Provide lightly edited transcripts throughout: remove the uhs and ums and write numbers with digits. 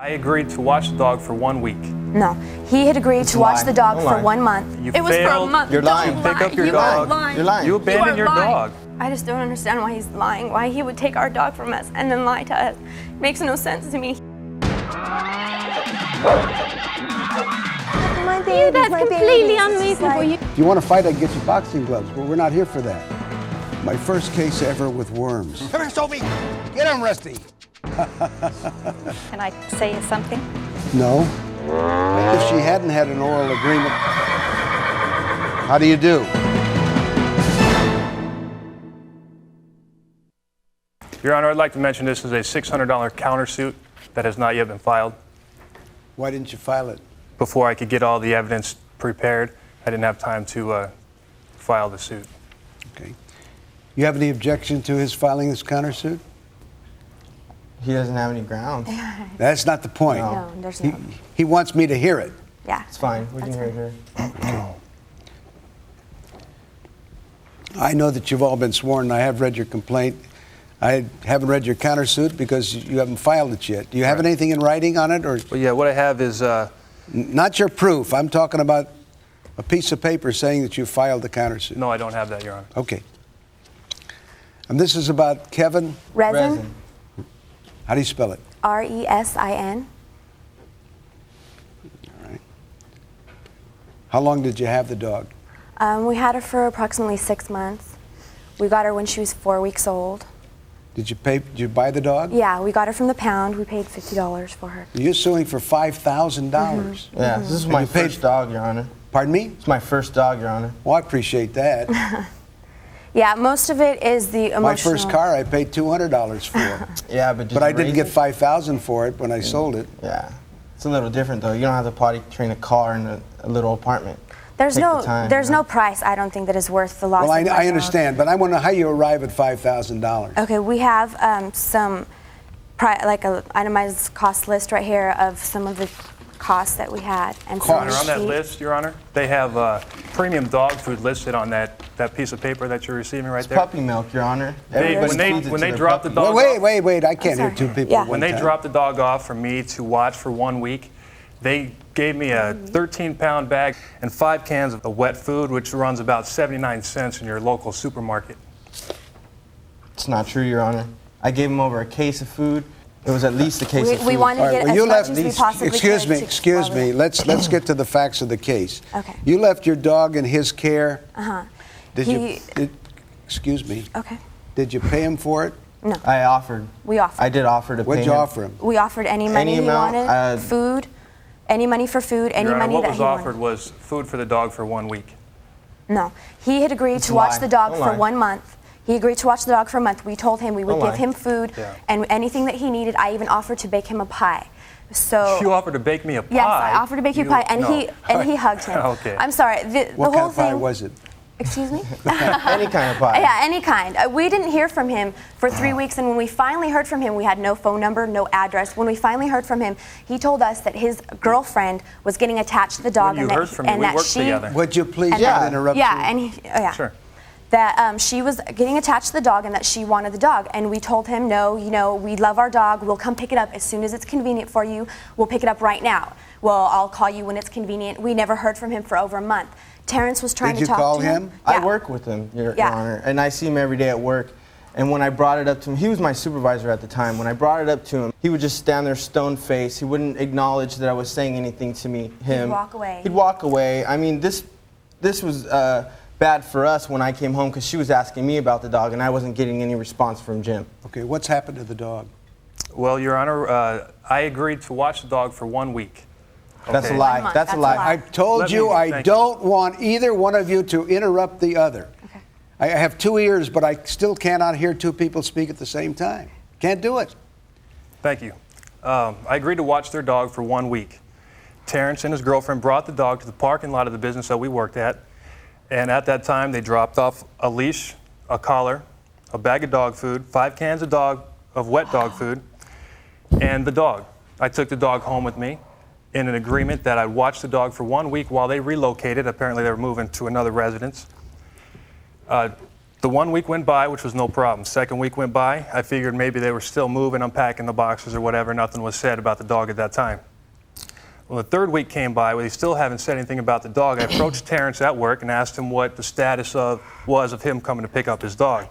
I agreed to watch the dog for 1 week. No, he had agreed to watch the dog for 1 month. It was for a month. You're lying. Pick up your dog. You're lying. You abandoned your dog. I just don't understand why he's lying, why he would take our dog from us and then lie to us. Makes no sense to me. That's completely unreasonable. If you want to fight, I can get you boxing gloves, but we're not here for that. My first case ever with worms. Come here, Sophie. Get him, Rusty. Can I say something? No. If she hadn't had an oral agreement, how do you do? Your Honor, I'd like to mention this is a $600 countersuit that has not yet been filed. Why didn't you file it? Before I could get all the evidence prepared, I didn't have time to file the suit. Okay. You have any objection to his filing this countersuit? He doesn't have any grounds. That's not the point. No, there's no. He wants me to hear it. Yeah. It's fine. We can hear it here. I know that you've all been sworn. I have read your complaint. I haven't read your countersuit because you haven't filed it yet. Do you have anything in writing on it, or? Well, yeah. What I have is. Not your proof. I'm talking about a piece of paper saying that you filed the countersuit. No, I don't have that, Your Honor. Okay. And this is about Kevin? Resin. How do you spell it? R-E-S-I-N. All right. How long did you have the dog? We had her for approximately 6 months. We got her when she was 4 weeks old. Did you buy the dog? Yeah, we got her from the pound. We paid $50 for her. You're suing for $5,000. Yeah, this is my first dog, Your Honor. Pardon me? It's my first dog, Your Honor. Well, I appreciate that. Yeah, most of it is the emotional. My first car I paid $200 for. Yeah, but I didn't get $5,000 for it when I sold it. Yeah. It's a little different, though. You don't have to potty train a car in a little apartment. There's no price, I don't think, that is worth the loss. Well, of I understand, but I want to know how you arrive at $5,000. Okay, we have like an itemized cost list right here of some of the costs that we had. And Your Honor, on that list, Your Honor, they have premium dog food listed on that piece of paper that you're receiving right there. Puppy milk, Your Honor. When they drop the dog off. Wait, I can't hear two people at one When they time. dropped the dog off for me to watch for 1 week, they gave me a 13-pound bag and 5 cans of the wet food, which runs about 79 cents in your local supermarket. It's not true, Your Honor. I gave him over a case of food. It was at least a case of food. We wanted to get as much as we possibly could. Excuse me. Let's get to the facts of the case. Okay. You left your dog in his care. Uh-huh. Excuse me. Okay. Did you pay him for it? No. I offered. We offered. I did offer to pay him. What'd you offer him? We offered any money he wanted, food, any money for food, any money that he wanted. What was offered was food for the dog for 1 week. No. He had agreed to watch the dog for 1 month. He agreed to watch the dog for a month. We told him we would give him food and anything that he needed. I even offered to bake him a pie. So you offered to bake me a pie? Yes, I offered to bake you a pie, and he hugged him. Okay. I'm sorry. What kind of pie was it? Excuse me? Any kind of pie. Yeah, any kind. We didn't hear from him for 3 weeks, and when we finally heard from him, we had no phone number, no address. When we finally heard from him, he told us that his girlfriend was getting attached to the dog, when you heard from me, we worked together. Would you please not interrupt me? Yeah, Sure. That she was getting attached to the dog and that she wanted the dog. And we told him, no, we love our dog. We'll come pick it up as soon as it's convenient for you. We'll pick it up right now. Well, I'll call you when it's convenient. We never heard from him for over a month. Terrence was trying to talk to him. Did you call him? I work with him, Your Honor, and I see him every day at work. And when I brought it up to him, he was my supervisor at the time. When I brought it up to him, he would just stand there stone-faced. He wouldn't acknowledge that I was saying anything to him. He'd walk away. He'd walk away. I mean, this was bad for us when I came home because she was asking me about the dog and I wasn't getting any response from Jim. Okay, what's happened to the dog? Well, Your Honor, I agreed to watch the dog for 1 week. Okay. That's a lie. That's a lie. I told you I don't want either one of you to interrupt the other. Okay. I have 2 ears, but I still cannot hear two people speak at the same time. Can't do it. Thank you. I agreed to watch their dog for 1 week. Terrence and his girlfriend brought the dog to the parking lot of the business that we worked at. And at that time, they dropped off a leash, a collar, a bag of dog food, 5 cans of wet dog food, and the dog. I took the dog home with me in an agreement that I'd watch the dog for 1 week while they relocated. Apparently, they were moving to another residence. The 1 week went by, which was no problem. Second week went by. I figured maybe they were still moving, unpacking the boxes or whatever. Nothing was said about the dog at that time. Well, the third week came by, he still haven't said anything about the dog. I approached Terrence at work and asked him what the status was of him coming to pick up his dog.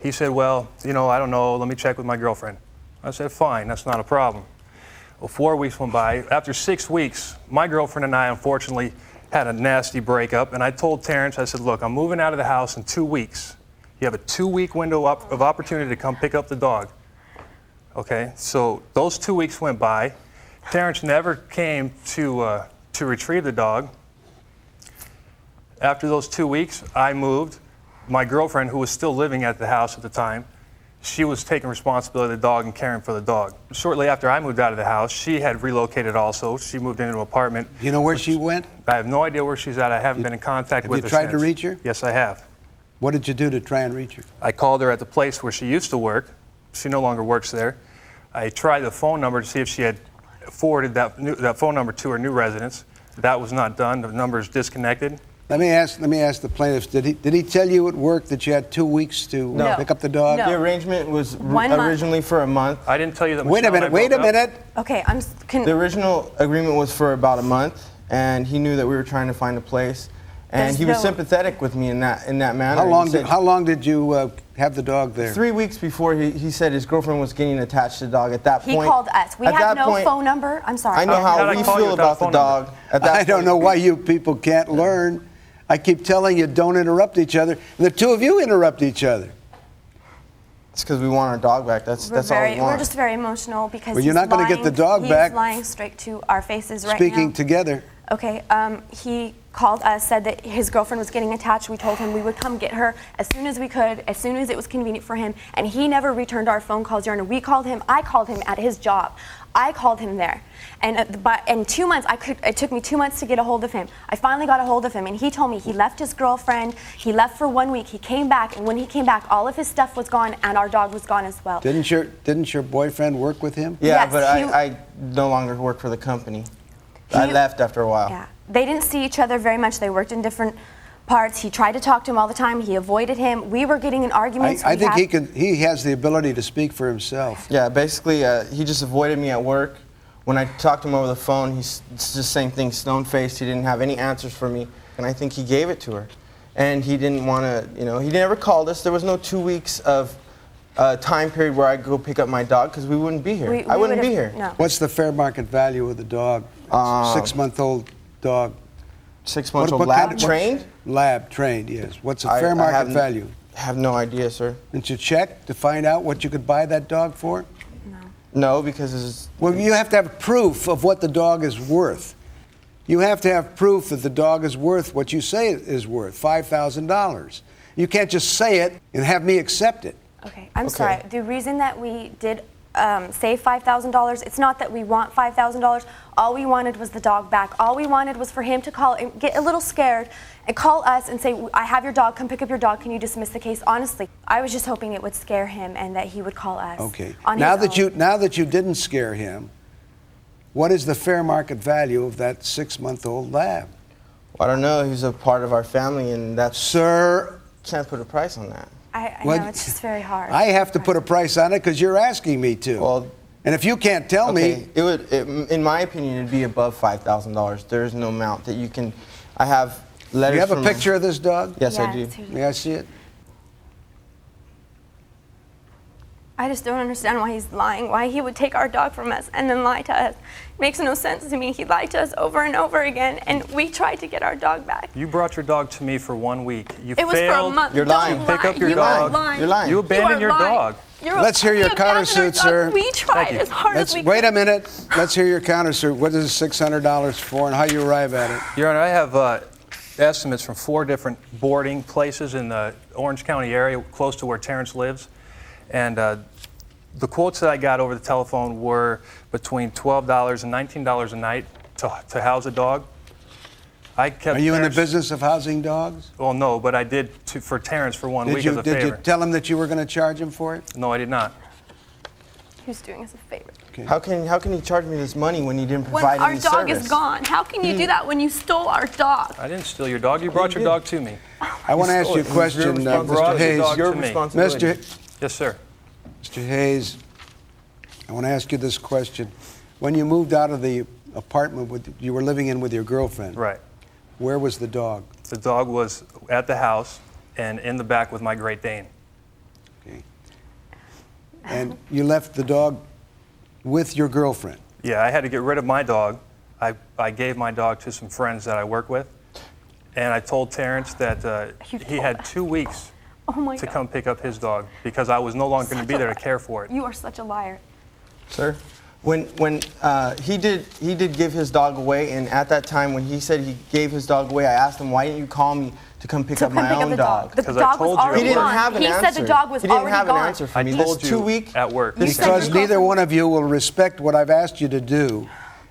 He said, well, I don't know, let me check with my girlfriend. I said, fine, that's not a problem. Well, 4 weeks went by. After 6 weeks, my girlfriend and I unfortunately had a nasty breakup, and I told Terrence, I said, look, I'm moving out of the house in 2 weeks. You have a 2-week window of opportunity to come pick up the dog. Okay, so those 2 weeks went by. Terrence never came to retrieve the dog. After those 2 weeks, I moved. My girlfriend, who was still living at the house at the time, she was taking responsibility of the dog and caring for the dog. Shortly after I moved out of the house, she had relocated also. She moved into an apartment. Do you know where she went? I have no idea where she's at. I haven't been in contact with her Have you tried to since. reach her? Yes, I have. What did you do to try and reach her? I called her at the place where she used to work. She no longer works there. I tried the phone number to see if she had forwarded that phone number to her new residence. That was not done. The number is disconnected. Let me ask the plaintiff. Did he tell you at work that you had 2 weeks to pick up the dog? No. The arrangement was 1 month. originally for a month. I didn't tell you that. Wait a Michelle and I minute. Wait a broke up. minute. Okay, The original agreement was for about a month, and he knew that we were trying to find a place, and There's he was no- sympathetic with me in that manner. How long did you have the dog there? 3 weeks before he said his girlfriend was getting attached to the dog. At that he point, called us. We at have that no point, phone number. I'm sorry. I know How how did I we call you feel without about the phone number? dog. At that I don't point- know why you people can't learn. I keep telling you, don't interrupt each other. The two of you interrupt each other. It's because we want our dog back. That's all we want. We're just very emotional because Well, you're he's not gonna get the dog he's back. lying straight to our faces right Speaking now. together. Okay, he called us, said that his girlfriend was getting attached. We told him we would come get her as soon as we could, as soon as it was convenient for him, and he never returned our phone calls, Your Honor. We called him, I called him at his job. I called him there. And in 2 months, it took me 2 months to get a hold of him. I finally got a hold of him, and he told me he left his girlfriend, he left for 1 week, he came back, and when he came back, all of his stuff was gone, and our dog was gone as well. Didn't your boyfriend work with him? Yeah, Yes, but he- I no longer work for the company. I left after a while. Yeah, they didn't see each other very much. They worked in different parts. He tried to talk to him all the time. He avoided him. We were getting in arguments. I think he has the ability to speak for himself. Yeah, basically, he just avoided me at work. When I talked to him over the phone, it's just same thing, stone-faced. He didn't have any answers for me, and I think he gave it to her. And he didn't want to, he never called us. There was no 2 weeks of time period where I'd go pick up my dog because we wouldn't be here. I wouldn't be here. No. What's the fair market value of the dog? 6-month-old dog. 6 months old What lab kind- trained? Lab trained, yes. What's the I fair market haven't- value? Have no idea, sir. Didn't you check to find out what you could buy that dog for? No, because it's Well, you have to have proof of what the dog is worth. You have to have proof that the dog is worth what you say it is worth, $5,000. You can't just say it and have me accept it. Okay, I'm sorry. The reason that we did save $5,000, it's not that we want $5,000. All we wanted was the dog back. All we wanted was for him to call and get a little scared and call us and say, I have your dog, come pick up your dog, can you dismiss the case? Honestly, I was just hoping it would scare him and that he would call us. Okay. On Now his own. that you didn't scare him, what is the fair market value of that 6-month-old lab? I don't know. He's a part of our family, and that's Sir, can't put a price on that. I What- know, it's just very hard. I have to put a price on it because you're asking me to. Well, and if you can't tell me, in my opinion, it'd be above $5,000. There's no amount that you can. I have letters. do you have a from- picture of this dog? Yes, I Yeah, do. it's here. May I see it? I just don't understand why he's lying, why he would take our dog from us and then lie to us. It makes no sense to me. He lied to us over and over again, and we tried to get our dog back. You brought your dog to me for 1 week. You It was for a failed. month. You're Don't lying. lie. Pick up your You are dog. lying. You're lying. You abandoned You your are lying. dog. Let's hear your We abandoned countersuit, our dog. sir. We tried Thank you. as hard as we could. Wait a minute. Let's hear your countersuit. What is $600 for and how you arrive at it? Your Honor, I have estimates from 4 different boarding places in the Orange County area, close to where Terrence lives. And the quotes that I got over the telephone were between $12 and $19 a night to house a dog. I kept Are you in the Terrence- business of housing dogs? Well, no, but I did for Terrence for 1 week Did as a you favor. tell him that you were going to charge him for it? No, I did not. He was doing us a favor. How can he charge me this money when he didn't When provide our any dog service? is gone, how can you do that when you stole our dog? I didn't steal your dog. You brought your dog to me. I want to ask you a question, Mr. Hayes. Your to me. responsibility. Yes, sir. Mr. Hayes, I want to ask you this question. When you moved out of the apartment you were living in with your girlfriend, Right. where was the dog? The dog was at the house and in the back with my Great Dane. Okay. And you left the dog with your girlfriend? Yeah, I had to get rid of my dog. I gave my dog to some friends that I work with, and I told Terrence that he had 2 weeks Oh my to God. come pick up his dog because I was no longer going to be there to care for it. You are such a liar. Sir, when he did give his dog away, and at that time when he said he gave his dog away, I asked him, why didn't you call me to come pick up my own the dog? The 'Cause I dog was told you already He didn't gone. have an He answer. said the dog was he didn't already have gone. an answer for I me. told This you 2 week. at work. You said Because your neither girlfriend- one of you will respect what I've asked you to do,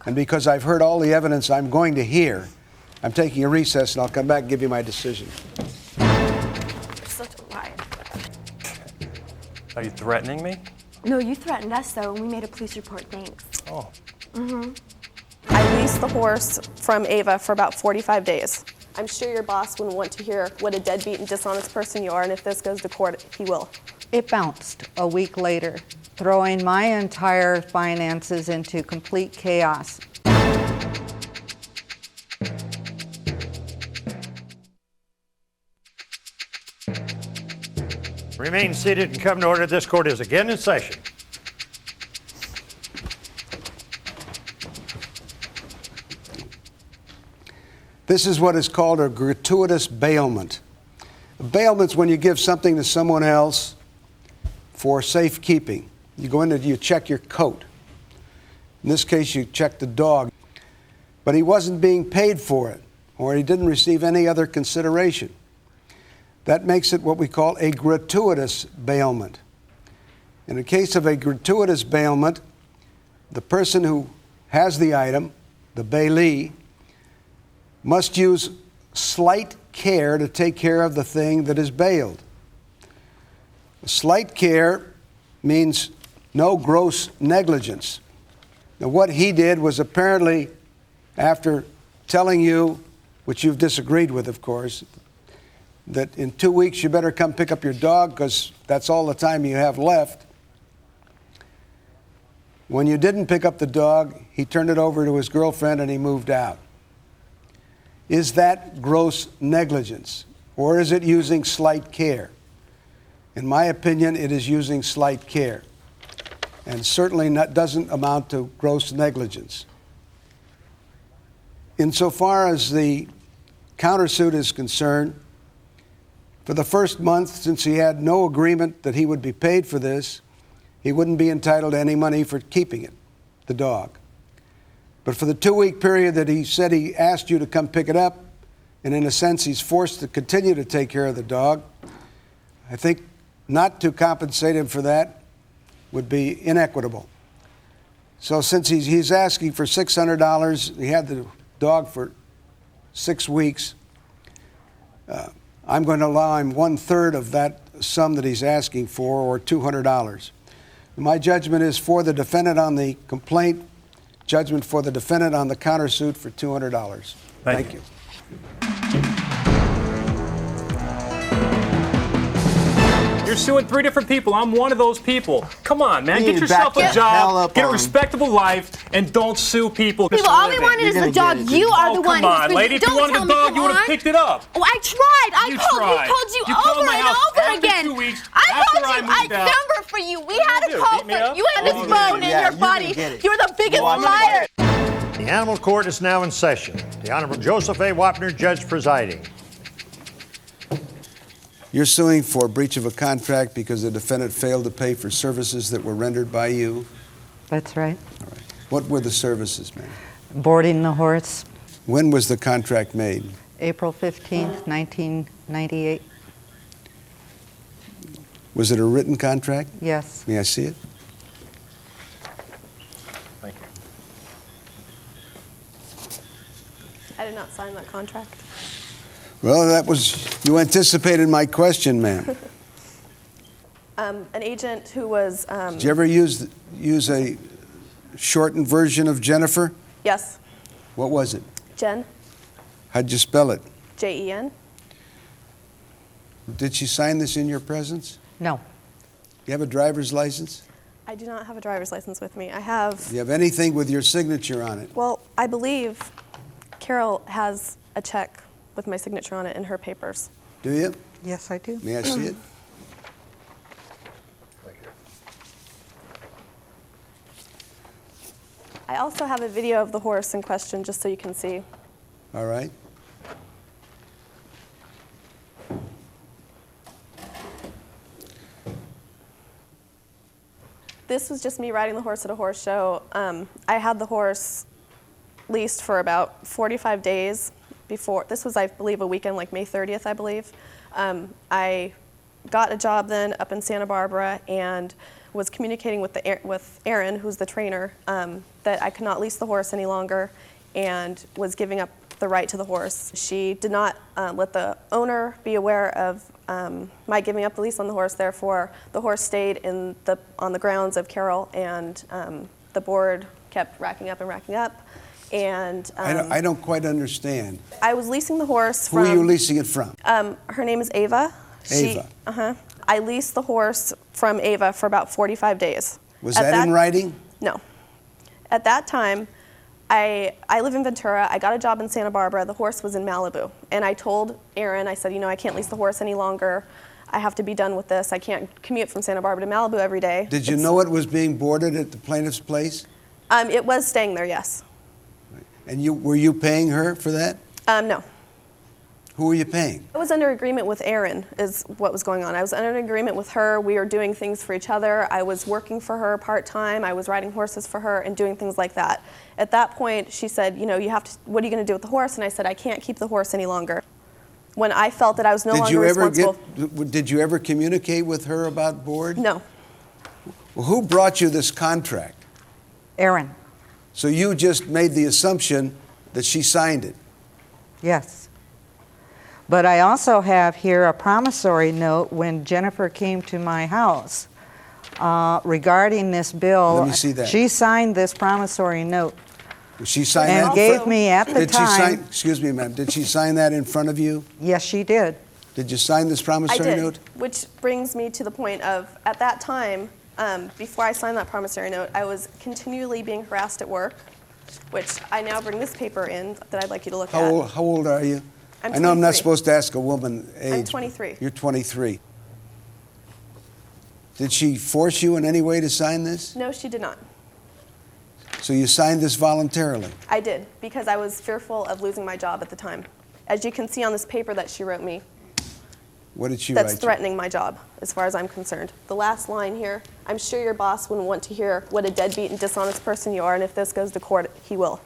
and because I've heard all the evidence I'm going to hear, I'm taking a recess and I'll come back and give you my decision. You're such a liar. Are you threatening me? No, you threatened us though, and we made a police report. Thanks. Oh. I leased the horse from Ava for about 45 days. I'm sure your boss wouldn't want to hear what a deadbeat and dishonest person you are, and if this goes to court, he will. It bounced a week later, throwing my entire finances into complete chaos. Remain seated and come to order. This court is again in session. This is what is called a gratuitous bailment. A bailment's when you give something to someone else for safekeeping. You go in and you check your coat. In this case, you check the dog. But he wasn't being paid for it, or he didn't receive any other consideration. That makes it what we call a gratuitous bailment. In the case of a gratuitous bailment, the person who has the item, the bailee, must use slight care to take care of the thing that is bailed. Slight care means no gross negligence. Now, what he did was apparently, after telling you, which you've disagreed with, of course, that in 2 weeks you better come pick up your dog because that's all the time you have left. When you didn't pick up the dog, he turned it over to his girlfriend and he moved out. Is that gross negligence, or is it using slight care? In my opinion, it is using slight care, and certainly doesn't amount to gross negligence. Insofar as the countersuit is concerned, for the first month, since he had no agreement that he would be paid for this, he wouldn't be entitled to any money for keeping it, the dog. But for the 2-week period that he said he asked you to come pick it up, and in a sense he's forced to continue to take care of the dog, I think not to compensate him for that would be inequitable. So since he's asking for $600, he had the dog for 6 weeks, I'm going to allow him 1/3 of that sum that he's asking for, or $200. My judgment is for the defendant on the complaint, judgment for the defendant on the countersuit for $200. Thank you. You're suing 3 different people. I'm one of those people. Come on, man. You Get need to yourself back a the hell job, up get a on- respectable life, and don't sue people. People, all we wanted is You're the gonna dog. get it, You dude. are Oh, the one come on, who's lady. If you Don't wanted tell the me, dog, come you would have on. picked it up. Oh, I tried. I You called. tried. We called you, You called over my and house over after again. 2 weeks, I after called I you. moved I out. number for you. We had do? a call Beat me for up? you. Had Oh, this yeah, bone in yeah, your you're body. gonna get it. You're the biggest Well, I'm gonna liar. The Animal Court is now in session. The Honorable Joseph A. Wapner, judge presiding. You're suing for breach of a contract because the defendant failed to pay for services that were rendered by you. That's right. All right. What were the services, ma'am? Boarding the horse, When was the contract made? April 15th, 1998. Was it a written contract? Yes. May I see it? Thank you. I did not sign that contract. Well, you anticipated my question, ma'am. An agent who was, Did you ever use a shortened version of Jennifer? yes, What was it? Jen, How'd you spell it? Jen. Did she sign this in your presence? No. You have a driver's license? I do not have a driver's license with me. I have, Do you have anything with your signature on it? well, I believe Carol has a check with my signature on it in her papers. Do you? Yes, I do. May I see it? I also have a video of the horse in question, just so you can see. All right. This was just me riding the horse at a horse show. I had the horse leased for about 45 days before. This was, I believe, a weekend, like May 30th, I believe. I got a job then up in Santa Barbara and was communicating with Erin, who's the trainer, that I could not lease the horse any longer and was giving up the right to the horse. She did not let the owner be aware of my giving up the lease on the horse. Therefore, the horse stayed on the grounds of Carol, and the board kept racking up and racking up. And I don't quite understand. I was leasing the horse Who from. are you leasing it from? Her name is Ava. Ava. I leased the horse from Ava for about 45 days. Was that in writing? No. At that time, I live in Ventura. I got a job in Santa Barbara. The horse was in Malibu. And I told Erin, I said, I can't lease the horse any longer. I have to be done with this. I can't commute from Santa Barbara to Malibu every day. Did you know it was being boarded at the plaintiff's place? It was staying there, yes. And were you paying her for that? No. Who were you paying? I was under agreement with Erin, is what was going on. I was under an agreement with her. We were doing things for each other. I was working for her part-time. I was riding horses for her and doing things like that. At that point, she said, what are you going to do with the horse? And I said, I can't keep the horse any longer. When I felt that I was no longer responsible. Did you ever communicate with her about board? No. Well, who brought you this contract? Erin. So you just made the assumption that she signed it? Yes. But I also have here a promissory note when Jennifer came to my house regarding this bill. Let me see that. She signed this promissory note. She signed and that? gave me at the time. Excuse me, ma'am. Did she sign that in front of you? Yes, she did. Did you sign this promissory I did, note? which brings me to the point of, at that time, before I signed that promissory note, I was continually being harassed at work, which I now bring this paper in that I'd like you to look at. How old are you? I'm I know I'm not 23. supposed to ask a woman age. I'm 23. You're 23. Did she force you in any way to sign this? No, she did not. So you signed this voluntarily? I did, because I was fearful of losing my job at the time. As you can see on this paper that she wrote me, What did she write? that's threatening my job, as far as I'm concerned. The last line here, I'm sure your boss wouldn't want to hear what a deadbeat and dishonest person you are, and if this goes to court, he will.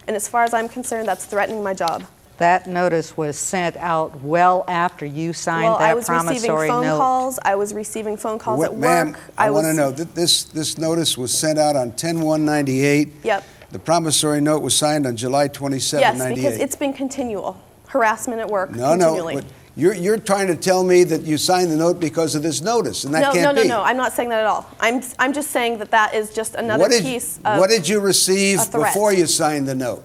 And as far as I'm concerned, that's threatening my job. That notice was sent out well after you signed Well, that I was receiving promissory phone note. calls. I was receiving phone calls at work. Ma'am, I want to know, this notice was sent out on 10/1/98. Yep. The promissory note was signed on July 27, Yes, 98. because it's been continual harassment at work. No, continually. but you're trying to tell me that you signed the note because of this notice, and that can't be. No. I'm not saying that at all. I'm just saying that is just another piece of What did you receive a threat. before you signed the note?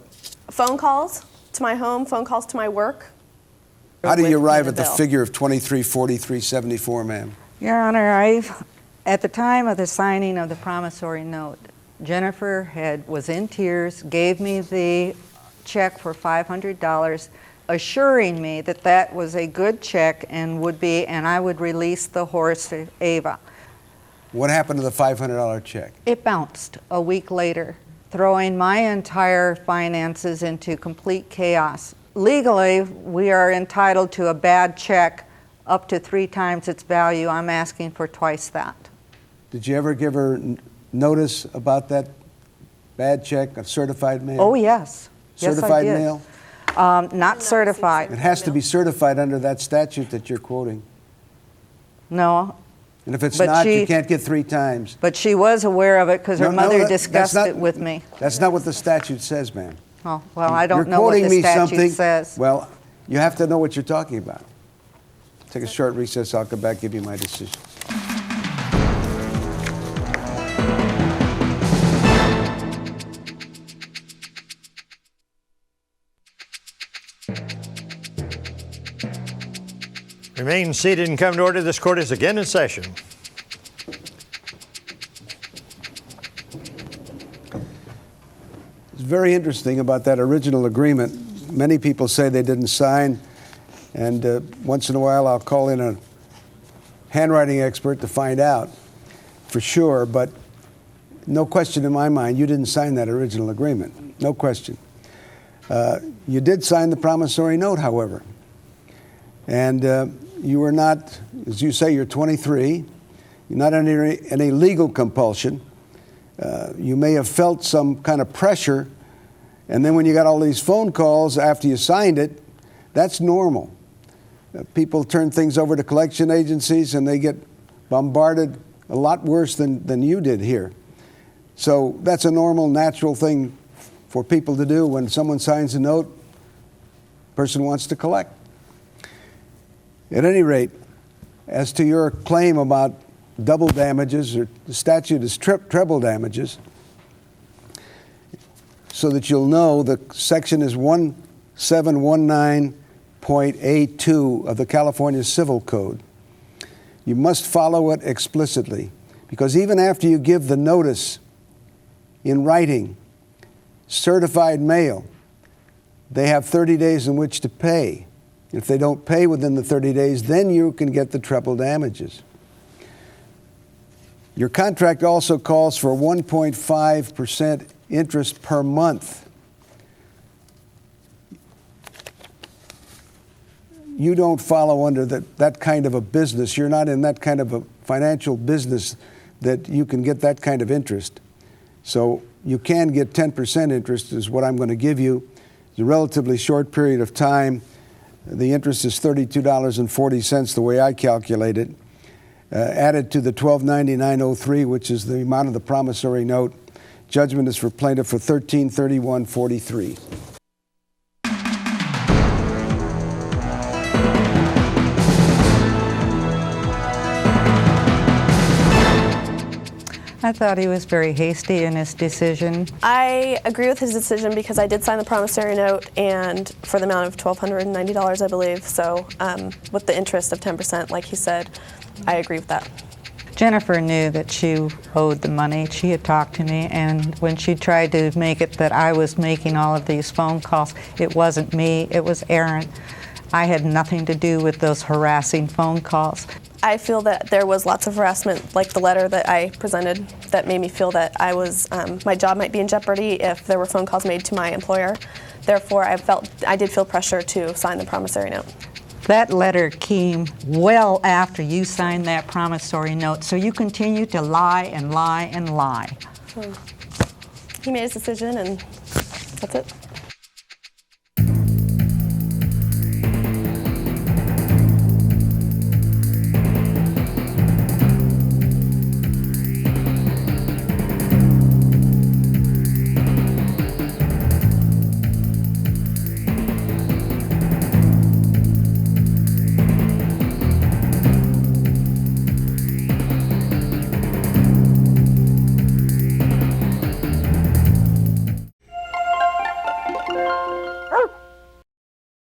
Phone calls to my home, phone calls to my work. How do you with arrive at the bill. figure of 2343.74, ma'am? Your Honor, at the time of the signing of the promissory note, Jennifer was in tears, gave me the check for $500, assuring me that that was a good check and I would release the horse to Ava. What happened to the $500 check? It bounced a week later, throwing my entire finances into complete chaos. Legally, we are entitled to a bad check up to 3 times its value. I'm asking for twice that. Did you ever give her notice about that bad check, a certified mail? Oh, yes. Yes, Certified I did. mail? Not certified. It has to be certified under that statute that you're quoting. No, And if it's But not, you she- can't get 3 times. but she was aware of it because her No, mother that's discussed not- it with me. That's not what the statute says, ma'am. Oh, well, I don't You're know what quoting the me statute something. says. Well, you have to know what you're talking about. Take a short recess. I'll come back, give you my decision. Remain seated and come to order. This court is again in session. It's very interesting about that original agreement. Many people say they didn't sign, and once in a while I'll call in a handwriting expert to find out for sure, but no question in my mind, you didn't sign that original agreement. No question. You did sign the promissory note, however. And you were not, as you say, you're 23. You're not under any legal compulsion. You may have felt some kind of pressure, and then when you got all these phone calls after you signed it, that's normal. People turn things over to collection agencies and they get bombarded a lot worse than you did here. So that's a normal, natural thing for people to do when someone signs a note, person wants to collect. At any rate, as to your claim about double damages, or the statute is treble damages, so that you'll know, the section is 1719.82 of the California Civil Code. You must follow it explicitly, because even after you give the notice in writing, certified mail, they have 30 days in which to pay. If they don't pay within the 30 days, then you can get the treble damages. Your contract also calls for 1.5% interest per month. You don't follow under that kind of a business. You're not in that kind of a financial business that you can get that kind of interest. So you can get 10% interest is what I'm going to give you. It's a relatively short period of time. The interest is $32.40 the way I calculate it. Added to the $1299.03, which is the amount of the promissory note. Judgment is for plaintiff for $1331.43. I thought he was very hasty in his decision. I agree with his decision because I did sign the promissory note, and for the amount of $1,290, I believe. So with the interest of 10%, like he said, I agree with that. Jennifer knew that she owed the money. She had talked to me, and when she tried to make it that I was making all of these phone calls, it wasn't me, it was Aaron. I had nothing to do with those harassing phone calls. I feel that there was lots of harassment, like the letter that I presented, that made me feel that I was, my job might be in jeopardy if there were phone calls made to my employer. Therefore, I did feel pressure to sign the promissory note. That letter came well after you signed that promissory note, so you continue to lie and lie and lie. He made his decision, and that's it.